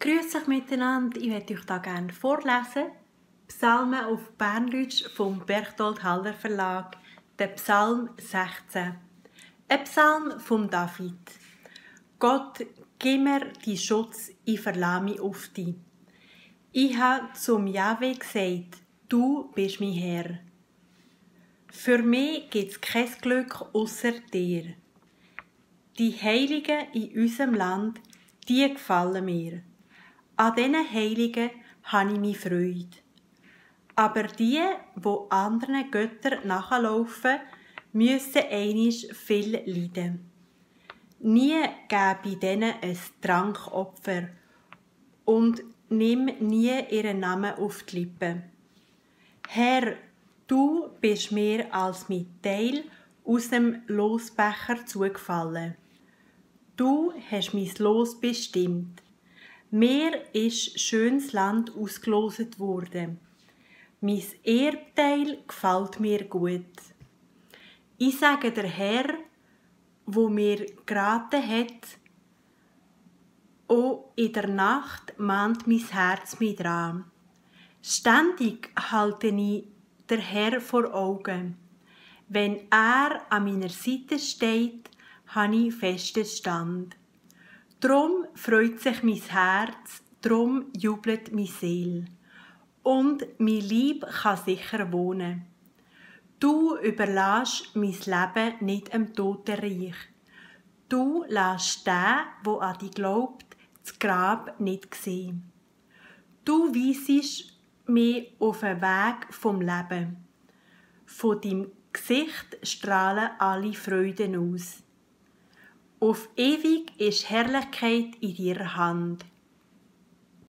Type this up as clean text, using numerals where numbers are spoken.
Grüß euch miteinander, ich werde euch da gerne vorlesen. Psalmen auf Berndeutsch vom Berchtold Haller Verlag, der Psalm 16. Ein Psalm von David. Gott, gib mir die Schutz, ich verlasse mich auf dich. Ich habe zum Jahwe gesagt, du bist mein Herr. Für mich gibt es kein Glück außer dir. Die Heiligen in unserem Land, die gefallen mir. An diesen Heiligen habe ich mich Freude. Aber die anderen Göttern nachlaufen, müssen einmal viel leiden. Nie gebe ich denen ein Trankopfer und nimm nie ihren Namen auf die Lippen. Herr, du bist mir als mein Teil aus dem Losbecher zugefallen. Du hast mein Los bestimmt. Mir ist schönes Land ausgeloset worden. Mein Erbteil gefällt mir gut. Ich sage der Herr, wo mir geraten hat, auch in der Nacht mahnt mein Herz mich dran. Ständig halte ich der Herr vor Augen. Wenn er an meiner Seite steht, habe ich festen Stand. Drum freut sich mein Herz, drum jubelt meine Seele. Und mein Lieb kann sicher wohnen. Du überlässt mein Leben nicht dem Totenreich. Du lässt den, der an dich glaubt, das Grab nicht sehen. Du weisest mich auf den Weg vom Leben. Von deinem Gesicht strahlen alle Freuden aus. Auf ewig ist Herrlichkeit in deiner Hand.